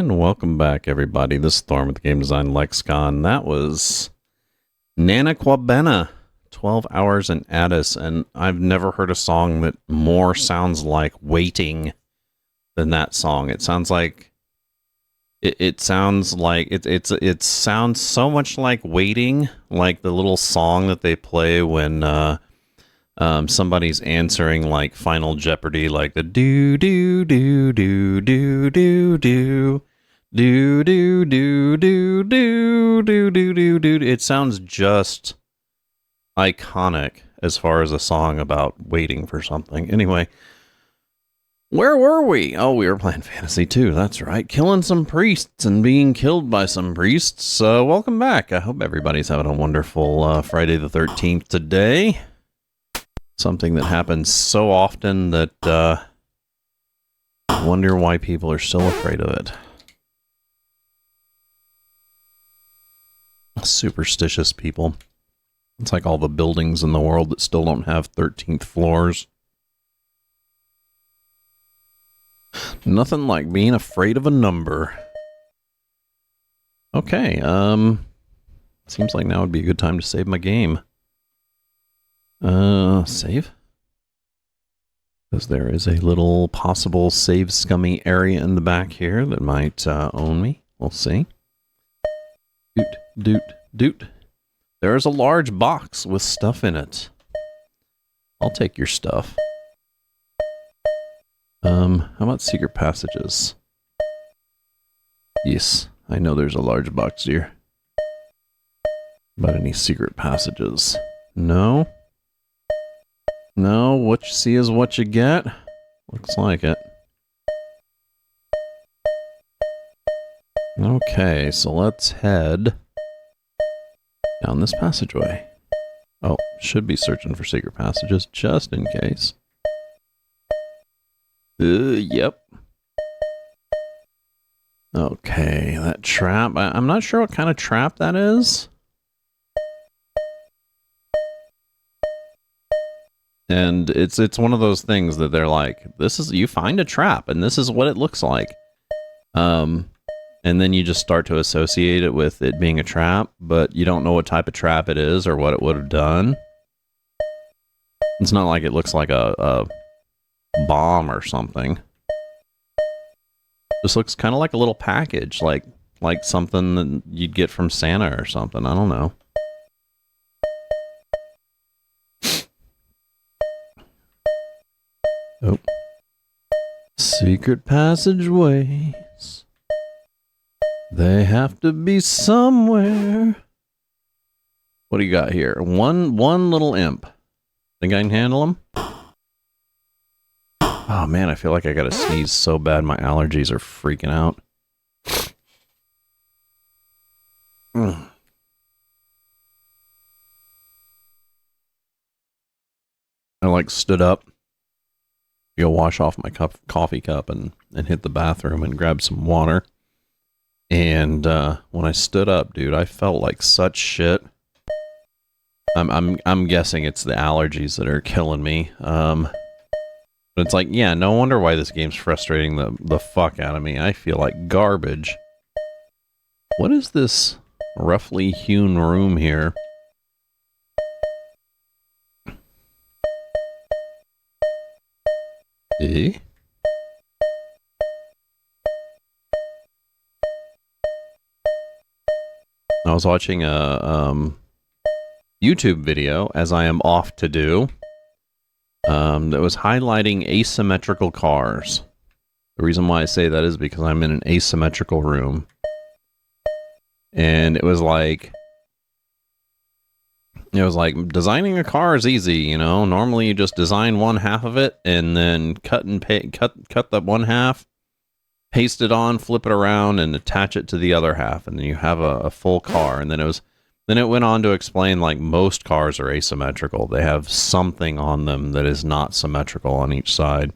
And welcome back, everybody. This is Thorn with the Game Design Lexicon. That was Nana Quabena, 12 Hours in Addis, and I've never heard a song that more sounds like waiting than that song. It sounds like it sounds so much like waiting, like the little song that they play when somebody's answering like Final Jeopardy, like the do do do do do do do do do do do do do do do. It sounds just iconic as far as a song about waiting for something. Anyway, where were we? Oh, we were playing Phantasie II. That's right, killing some priests and being killed by some priests. Welcome back. I hope everybody's having a wonderful Friday the 13th today. Something that happens so often that I wonder why people are still afraid of it. Superstitious people. It's like all the buildings in the world that still don't have 13th floors. Nothing like being afraid of a number. Okay, seems like now would be a good time to save my game. Save? Because there is a little possible save scummy area in the back here that might own me. We'll see. Doot, doot, doot. There is a large box with stuff in it. I'll take your stuff. How about secret passages? Yes, I know there's a large box here. About any secret passages? No? No, what you see is what you get. Looks like it. Okay, so let's head down this passageway. Oh, should be searching for secret passages just in case. Yep. Okay, that trap. I'm not sure what kind of trap that is. And it's one of those things that they're like, you find a trap and this is what it looks like. And then you just start to associate it with it being a trap, but you don't know what type of trap it is or what it would have done. It's not like it looks like a bomb or something. Just looks kind of like a little package, like something that you'd get from Santa or something. I don't know. Oh. Secret passageways. They have to be somewhere. What do you got here? One little imp. Think I can handle him? Oh man, I feel like I gotta sneeze so bad my allergies are freaking out. I like stood up. Go wash off my coffee cup and hit the bathroom and grab some water. And when I stood up, dude, I felt like such shit. I'm guessing it's the allergies that are killing me. But it's like, yeah, no wonder why this game's frustrating the fuck out of me. I feel like garbage. What is this roughly hewn room here? Eh? I was watching a YouTube video, as I am off to do, that was highlighting asymmetrical cars. The reason why I say that is because I'm in an asymmetrical room. And it was like designing a car is easy, you know. Normally you just design one half of it and then cut that one half, paste it on, flip it around, and attach it to the other half, and then you have a full car. And then it went on to explain like most cars are asymmetrical. They have something on them that is not symmetrical on each side.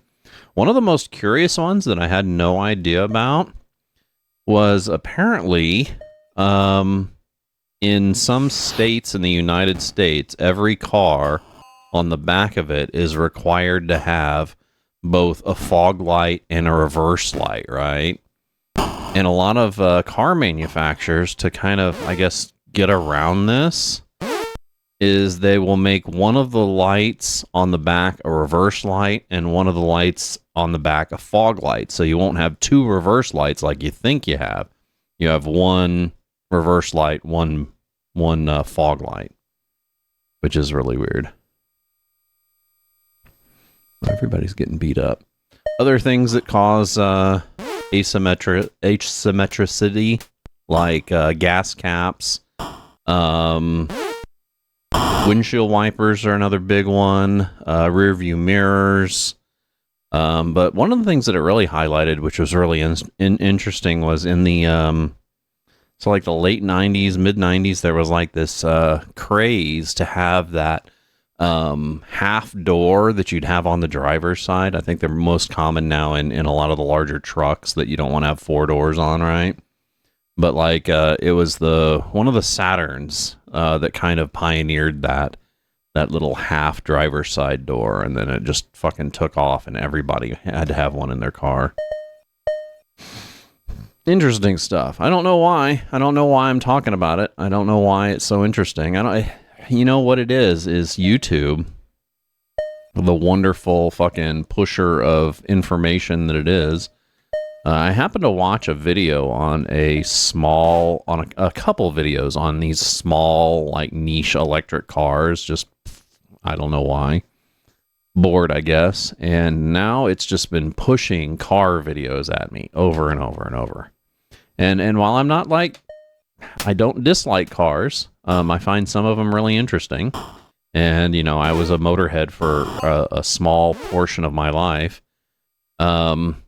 One of the most curious ones that I had no idea about was apparently in some states in the United States, every car on the back of it is required to have both a fog light and a reverse light, right? And a lot of car manufacturers, to kind of, I guess, get around this, is they will make one of the lights on the back a reverse light and one of the lights on the back a fog light. So you won't have two reverse lights like you think you have. You have one reverse light, one fog light, which is really weird. Everybody's getting beat up. Other things that cause asymmetricity, like gas caps, windshield wipers are another big one, rear view mirrors. But one of the things that it really highlighted, which was really interesting, was in the so like the late 90s, mid 90s, there was like this craze to have that half door that you'd have on the driver's side. I think they're most common now in a lot of the larger trucks that you don't want to have four doors on, right? But like it was one of the Saturns that kind of pioneered that little half driver's side door, and then it just fucking took off, and everybody had to have one in their car. Interesting stuff. I don't know why. I don't know why I'm talking about it. I don't know why it's so interesting. You know what it is YouTube, the wonderful fucking pusher of information that it is. I happened to watch a video on a couple videos on these small, like, niche electric cars. Just, I don't know why. Bored, I guess. And now it's just been pushing car videos at me over and over and over. And while I'm not like, I don't dislike cars. I find some of them really interesting. And, I was a motorhead for a small portion of my life. I'm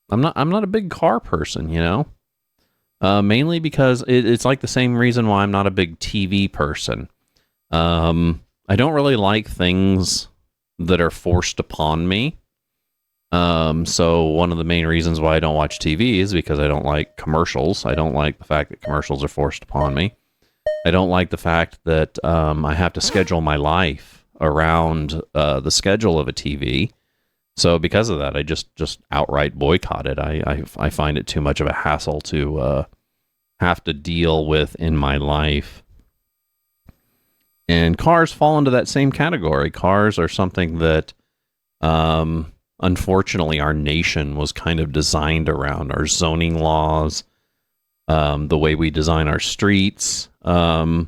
not a big car person, mainly because it's like the same reason why I'm not a big TV person. I don't really like things that are forced upon me. So one of the main reasons why I don't watch TV is because I don't like commercials. I don't like the fact that commercials are forced upon me. I don't like the fact that I have to schedule my life around the schedule of a TV. So because of that, I just outright boycott it. I find it too much of a hassle to have to deal with in my life. And cars fall into that same category. Cars are something that, unfortunately, our nation was kind of designed around. Our zoning laws, the way we design our streets, and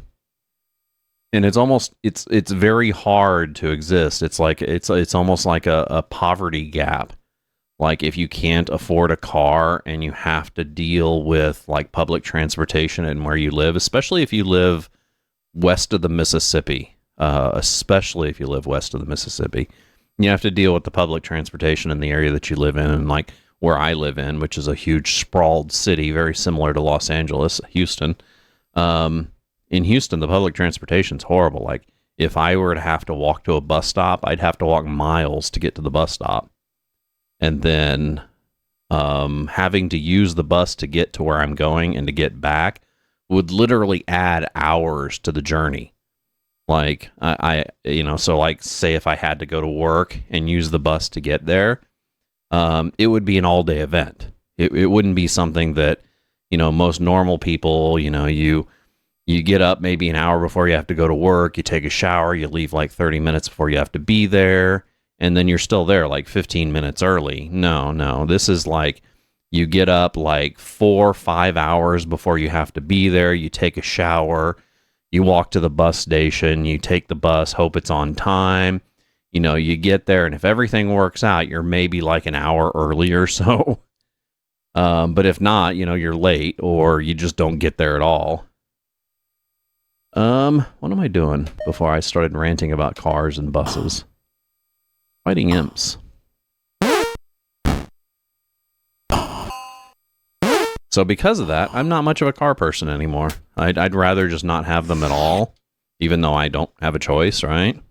it's very hard to exist. It's like it's almost like a poverty gap. Like if you can't afford a car and you have to deal with like public transportation and where you live, especially if you live west of the Mississippi, you have to deal with the public transportation in the area that you live in, and like where I live in, which is a huge sprawled city, very similar to Los Angeles, Houston. In Houston, the public transportation's horrible. Like if I were to have to walk to a bus stop, I'd have to walk miles to get to the bus stop. And then having to use the bus to get to where I'm going and to get back would literally add hours to the journey. Like so like say if I had to go to work and use the bus to get there, it would be an all-day event. It wouldn't be something that, most normal people, you get up maybe an hour before you have to go to work, you take a shower, you leave like 30 minutes before you have to be there, and then you're still there like 15 minutes early. No, this is like you get up like 4 or 5 hours before you have to be there, you take a shower, you walk to the bus station, you take the bus, hope it's on time. You get there, and if everything works out, you're maybe like an hour early or so. But if not, you're late or you just don't get there at all. What am I doing before I started ranting about cars and buses? Fighting imps. So because of that, I'm not much of a car person anymore. I'd rather just not have them at all, even though I don't have a choice, right?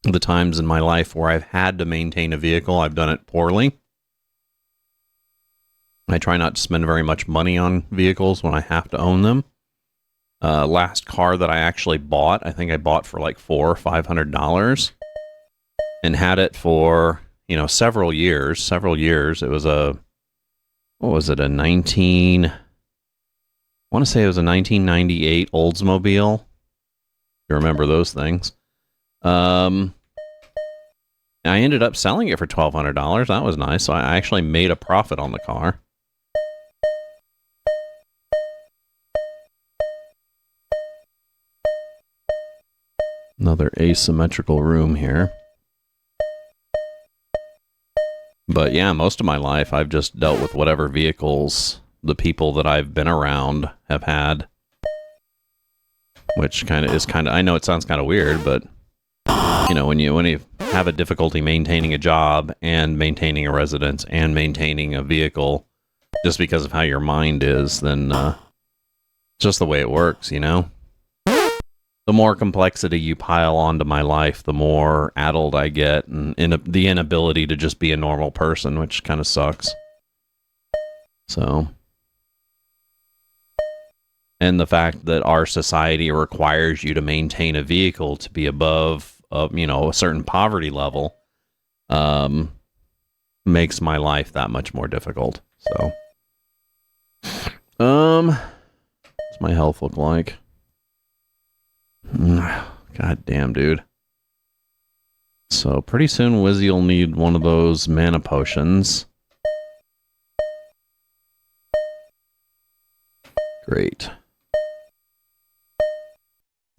The times in my life where I've had to maintain a vehicle, I've done it poorly. I try not to spend very much money on vehicles when I have to own them. Last car that I actually bought, I think I bought for like $400 or $500 and had it for, several years. It was what was it, I want to say it was a 1998 Oldsmobile. You remember those things. I ended up selling it for $1,200. That was nice. So I actually made a profit on the car. Another asymmetrical room here. But yeah, most of my life I've just dealt with whatever vehicles the people that I've been around have had. Which I know it sounds kind of weird, but when you have a difficulty maintaining a job and maintaining a residence and maintaining a vehicle just because of how your mind is, then just the way it works, The more complexity you pile onto my life, the more addled I get, and the inability to just be a normal person, which kind of sucks. So, and the fact that our society requires you to maintain a vehicle to be above, a certain poverty level, makes my life that much more difficult. So, what's my health look like? God damn, dude. So pretty soon Wizzy will need one of those mana potions. Great.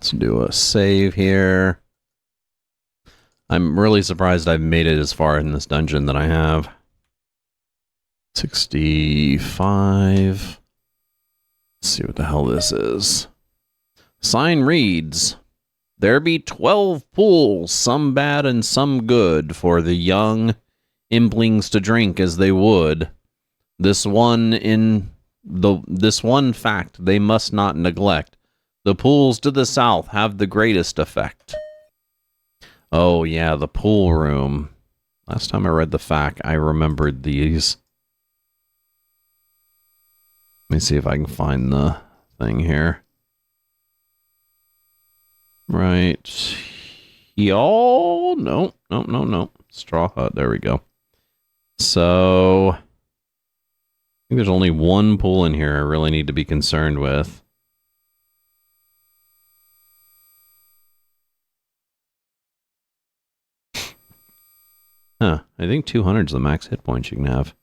Let's do a save here. I'm really surprised I've made it as far in this dungeon that I have. 65. Let's see what the hell this is. Sign reads, "There be 12 pools, some bad and some good, for the young implings to drink as they would. This one fact they must not neglect. The pools to the south have the greatest effect." Oh yeah, the pool room. Last time I read the fact, I remembered these. Let me see if I can find the thing here. Right. Y'all. No. Straw Hut. There we go. So, I think there's only one pool in here I really need to be concerned with. Huh. I think 200 is the max hit points you can have.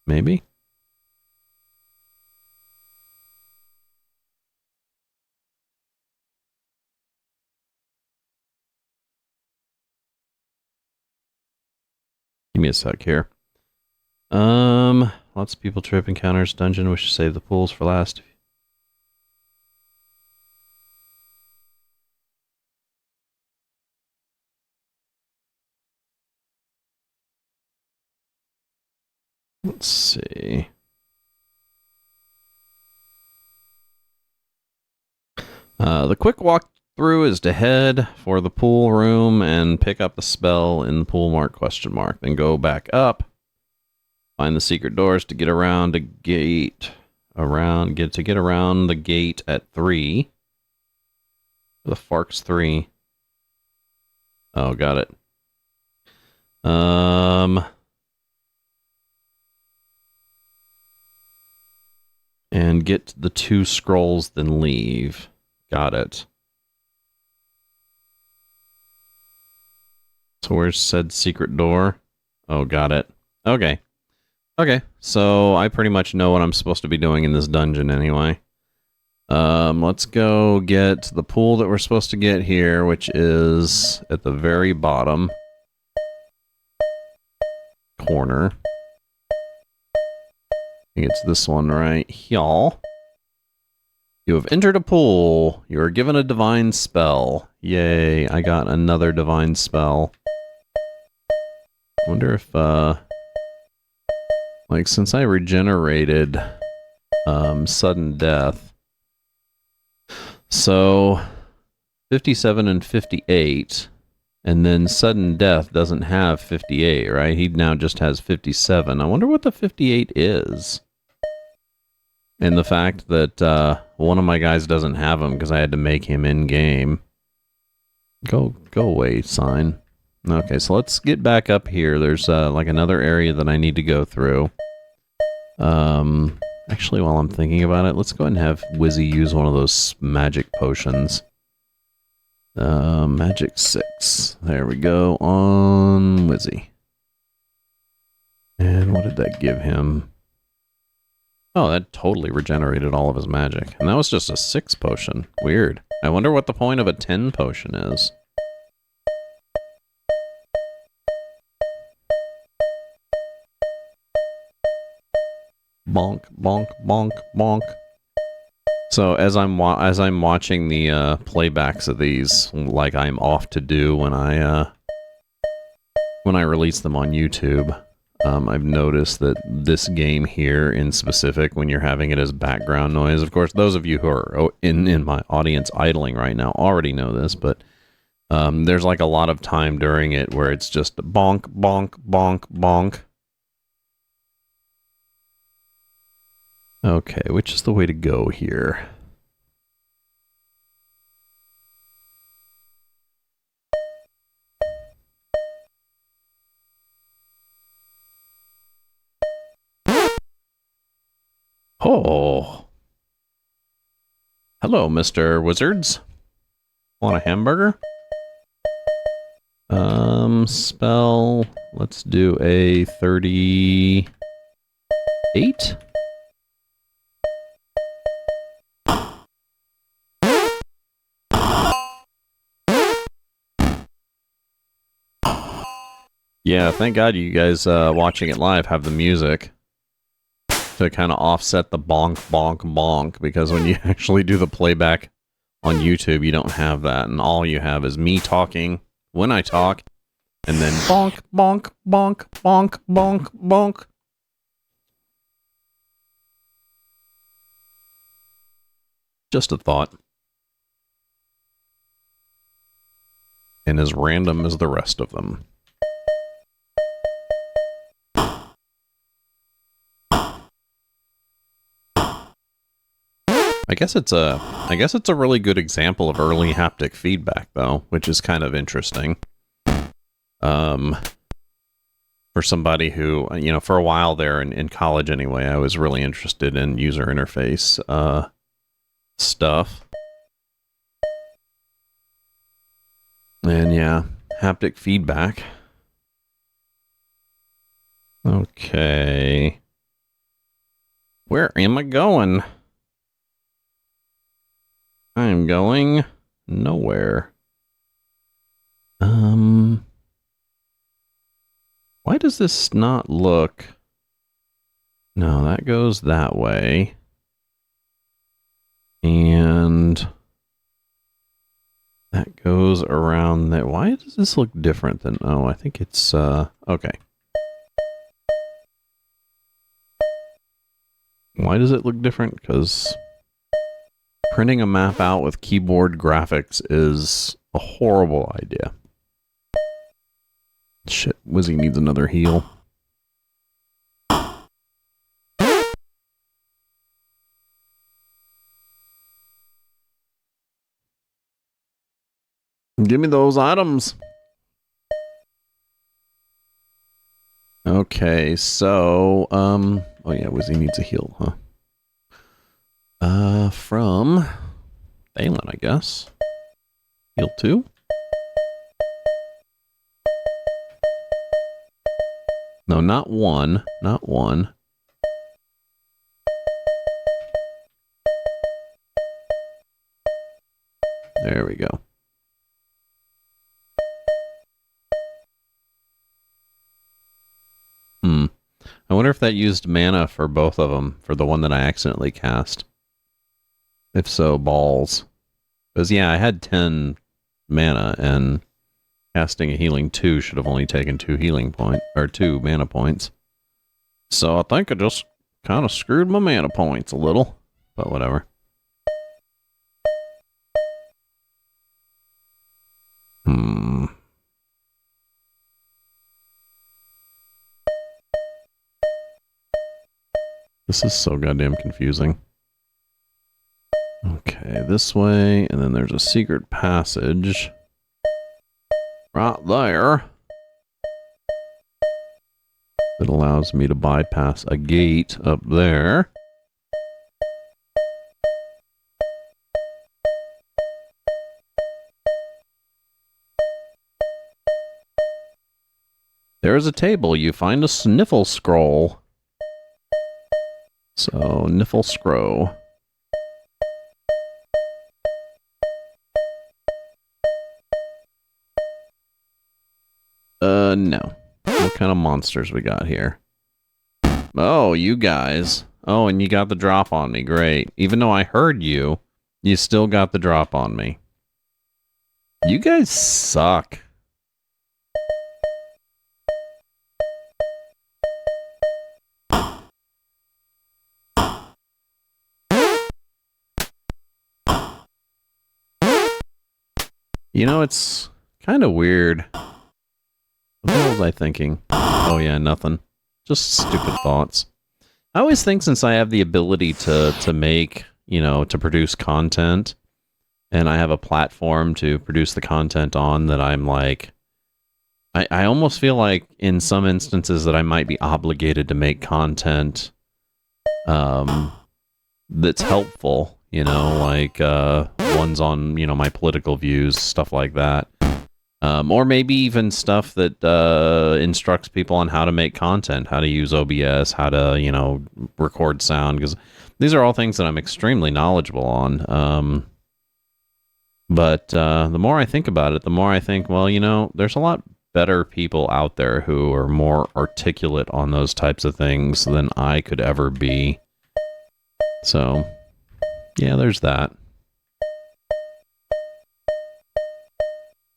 Maybe? Give me a sec here. Lots of people trip encounters dungeon. Wish to save the pools for last. Let's see. The quick walkthrough is to head for the pool room and pick up the spell in the pool mark ? Then go back up. Find the secret doors to get around get around the gate at 3. The Farks 3. Oh, got it. And get the 2 scrolls, then leave. Got it. So where's said secret door? Oh, got it. Okay. Okay, so I pretty much know what I'm supposed to be doing in this dungeon anyway. Let's go get the pool that we're supposed to get here, which is at the very bottom corner. I think it's this one right here. You have entered a pool. You are given a divine spell. Yay, I got another divine spell. I wonder if, like, since I regenerated sudden death. So, 57 and 58, and then sudden death doesn't have 58, right? He now just has 57. I wonder what the 58 is. And the fact that one of my guys doesn't have him because I had to make him in-game. Go away, sign. Okay, so let's get back up here. There's like another area that I need to go through. Actually, while I'm thinking about it, let's go ahead and have Wizzy use one of those magic potions. Magic 6. There we go, on Wizzy. And what did that give him? Oh, that totally regenerated all of his magic. And that was just a 6 potion. Weird. I wonder what the point of a 10 potion is. Bonk, bonk, bonk, bonk. So as I'm watching the playbacks of these, like I'm off to do when I release them on YouTube, I've noticed that this game here in specific, when you're having it as background noise, of course, those of you who are in my audience idling right now already know this, but there's like a lot of time during it where it's just bonk, bonk, bonk, bonk. Okay, which is the way to go here? Oh. Hello, Mr. Wizards. Want a hamburger? Spell. Let's do a 38. Yeah, thank God you guys watching it live have the music to kind of offset the bonk, bonk, bonk, because when you actually do the playback on YouTube, you don't have that, and all you have is me talking when I talk, and then bonk, bonk, bonk, bonk, bonk, bonk. Just a thought. And as random as the rest of them. I guess it's a really good example of early haptic feedback, though, which is kind of interesting. For somebody who, you know, for a while there in college anyway, I was really interested in user interface stuff. And yeah, haptic feedback. Okay. Where am I going? I'm going nowhere. Why does this not look? No, that goes that way. And that goes around there. Why does this look different than, oh, I think it's, okay. Why does it look different? Because printing a map out with keyboard graphics is a horrible idea. Shit, Wizzy needs another heal. Give me those items. Okay, so, oh yeah, Wizzy needs a heal, huh? From Balin, I guess. Heal 2? No, not 1. Not 1. There we go. I wonder if that used mana for both of them, for the one that I accidentally cast. If so, balls. Because, yeah, I had 10 mana, and casting a healing 2 should have only taken 2 healing points, or 2 mana points. So I think I just kind of screwed my mana points a little, but whatever. This is so goddamn confusing. Okay, this way, and then there's a secret passage right there. It allows me to bypass a gate up there. There's a table. You find a sniffle scroll. So, niffle scroll. No. What kind of monsters we got here? Oh, you guys. Oh, and you got the drop on me. Great. Even though I heard you, you still got the drop on me. You guys suck. You know, it's kind of weird. What was I thinking? Oh yeah, nothing. Just stupid thoughts. I always think since I have the ability to make, to produce content, and I have a platform to produce the content on, that I'm like, I almost feel like in some instances that I might be obligated to make content that's helpful, like ones on, my political views, stuff like that. Or maybe even stuff that instructs people on how to make content, how to use OBS, how to, record sound, because these are all things that I'm extremely knowledgeable on. But the more I think about it, the more I think, well, there's a lot better people out there who are more articulate on those types of things than I could ever be. So, yeah, there's that.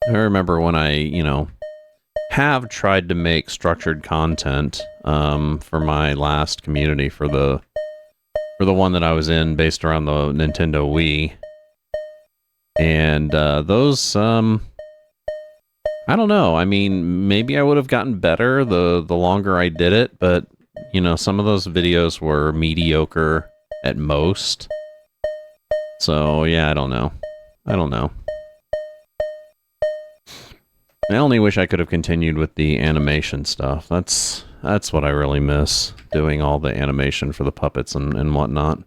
I remember when I, have tried to make structured content for my last community for the one that I was in based around the Nintendo Wii. And those I don't know. I mean, maybe I would have gotten better the longer I did it, but some of those videos were mediocre at most. So, yeah, I don't know. I only wish I could have continued with the animation stuff. That's what I really miss, doing all the animation for the puppets and whatnot.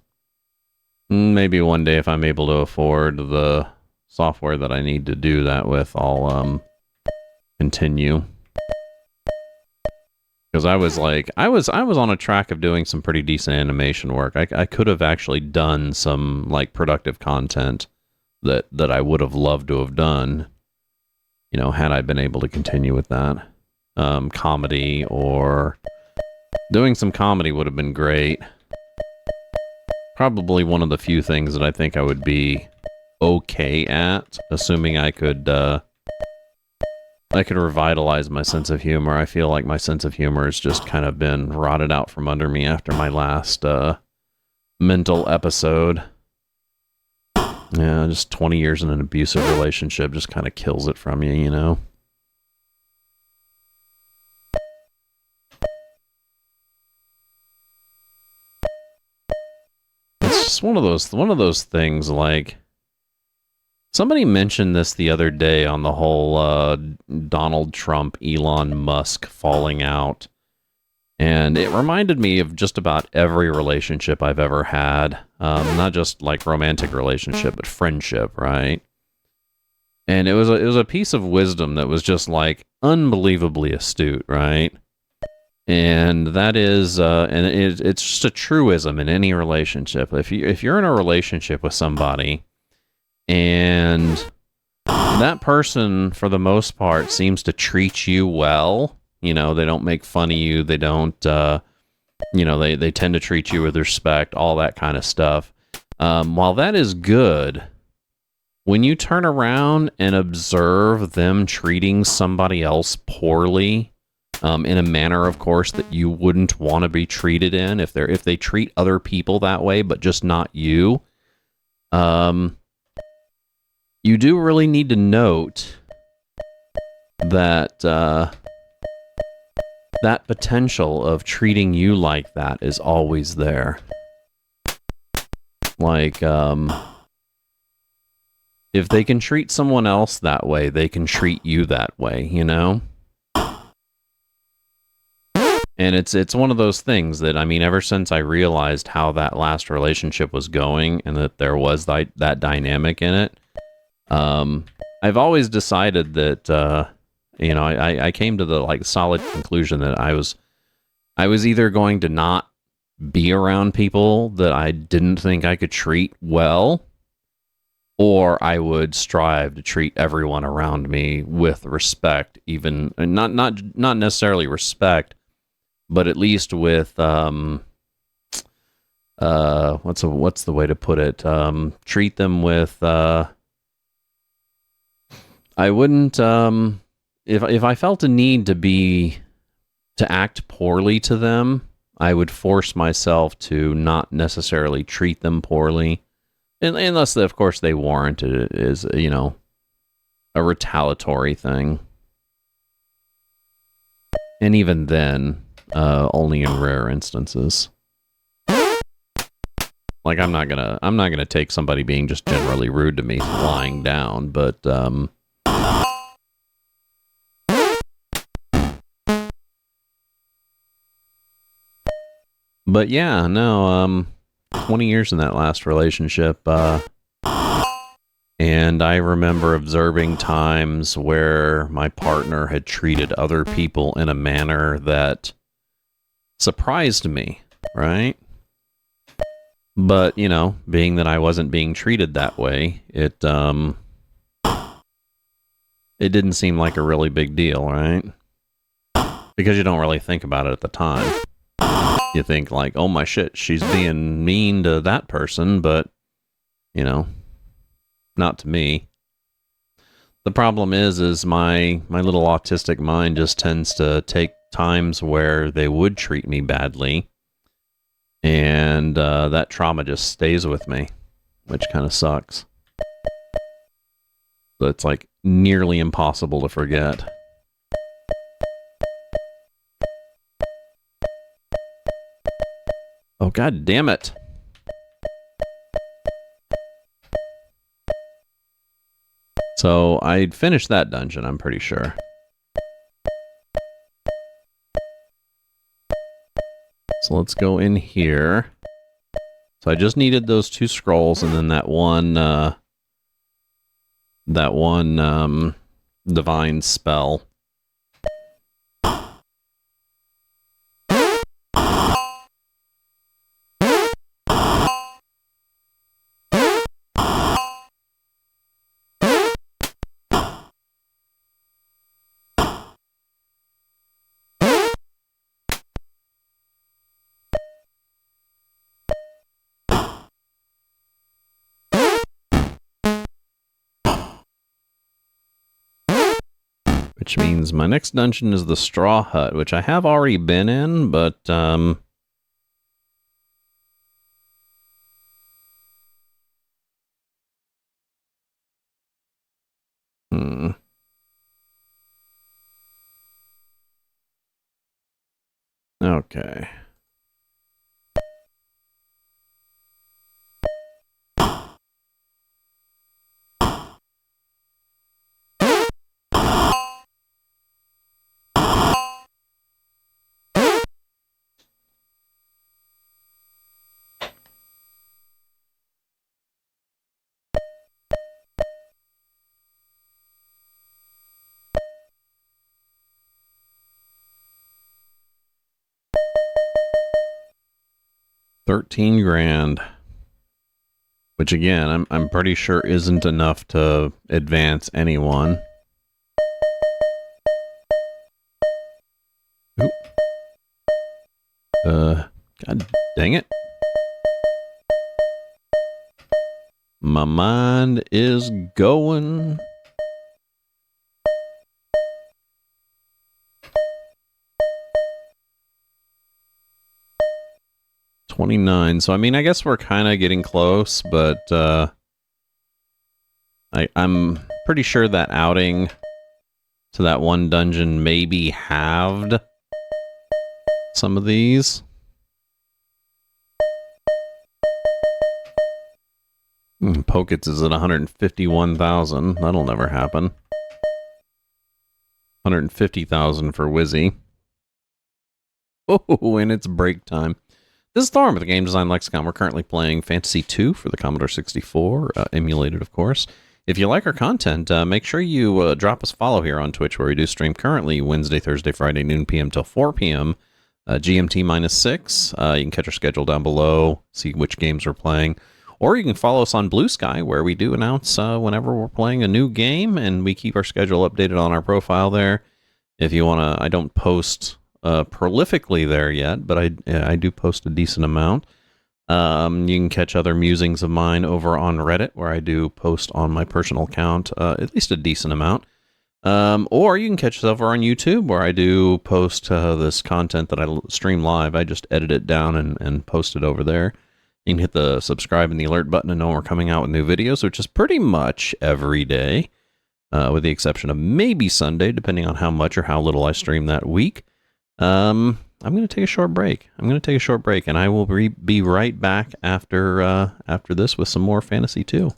Maybe one day if I'm able to afford the software that I need to do that with, I'll continue. Because I was on a track of doing some pretty decent animation work. I could have actually done some productive content that I would have loved to have done. Had I been able to continue with that. Comedy, or doing some comedy would have been great. Probably one of the few things that I think I would be okay at, assuming I could revitalize my sense of humor. I feel like my sense of humor has just kind of been rotted out from under me after my last mental episode. Yeah, just 20 years in an abusive relationship just kind of kills it from you, It's just one of those things, like, somebody mentioned this the other day on the whole Donald Trump, Elon Musk falling out. And it reminded me of just about every relationship I've ever had. Not just like romantic relationship, but friendship, right? And it was a piece of wisdom that was just like unbelievably astute, right? And that is, it's just a truism in any relationship. If you're in a relationship with somebody, and that person, for the most part, seems to treat you well. They don't make fun of you. They don't, they tend to treat you with respect, all that kind of stuff. While that is good, when you turn around and observe them treating somebody else poorly, in a manner, of course, that you wouldn't want to be treated in, if they treat other people that way, but just not you, you do really need to note that that potential of treating you like that is always there. Like, if they can treat someone else that way, they can treat you that way, And it's one of those things that, I mean, ever since I realized how that last relationship was going and that there was that dynamic in it, I've always decided that, you know, I came to the like solid conclusion that I was either going to not be around people that I didn't think I could treat well, or I would strive to treat everyone around me with respect, even not necessarily respect, but at least with what's the way to put it? Treat them with I wouldn't if I felt a need to act poorly to them, I would force myself to not necessarily treat them poorly, unless of course they warranted it as, you know, a retaliatory thing. And even then, only in rare instances. Like I'm not gonna take somebody being just generally rude to me lying down, but yeah, no, 20 years in that last relationship, and I remember observing times where my partner had treated other people in a manner that surprised me, right? But, you know, being that I wasn't being treated that way, it didn't seem like a really big deal, right? Because you don't really think about it at the time. You think like, oh my shit, she's being mean to that person, but, you know, not to me. The problem is my little autistic mind just tends to take times where they would treat me badly, and that trauma just stays with me, which kind of sucks. So it's like nearly impossible to forget. Oh, god damn it. So I'd finished that dungeon, I'm pretty sure. So let's go in here. So I just needed those 2 scrolls and then that one divine spell. Which means my next dungeon is the Straw Hut, which I have already been in, but okay. $13,000, which again, I'm pretty sure isn't enough to advance anyone. Oop. God dang it. My mind is going. $29. So I mean, I guess we're kind of getting close, but I'm pretty sure that outing to that one dungeon maybe halved some of these. Pokets is at 151,000. That'll never happen. 150,000 for Wizzy. and it's break time. This is Thorm with the Game Design Lexicon. We're currently playing Phantasie II for the Commodore 64, emulated, of course. If you like our content, make sure you drop us a follow here on Twitch, where we do stream currently Wednesday, Thursday, Friday, noon p.m. till 4 p.m. GMT -6. You can catch our schedule down below, see which games we're playing. Or you can follow us on Blue Sky, where we do announce whenever we're playing a new game, and we keep our schedule updated on our profile there. If you want to, I don't post prolifically there yet, but I do post a decent amount. You can catch other musings of mine over on Reddit, where I do post on my personal account at least a decent amount. Or you can catch us over on YouTube, where I do post this content that I stream live. I just edit it down and post it over there. You can hit the subscribe and the alert button to know we're coming out with new videos, which is pretty much every day, with the exception of maybe Sunday, depending on how much or how little I stream that week. I'm going to take a short break. And I will be right back after this with some more Phantasie II.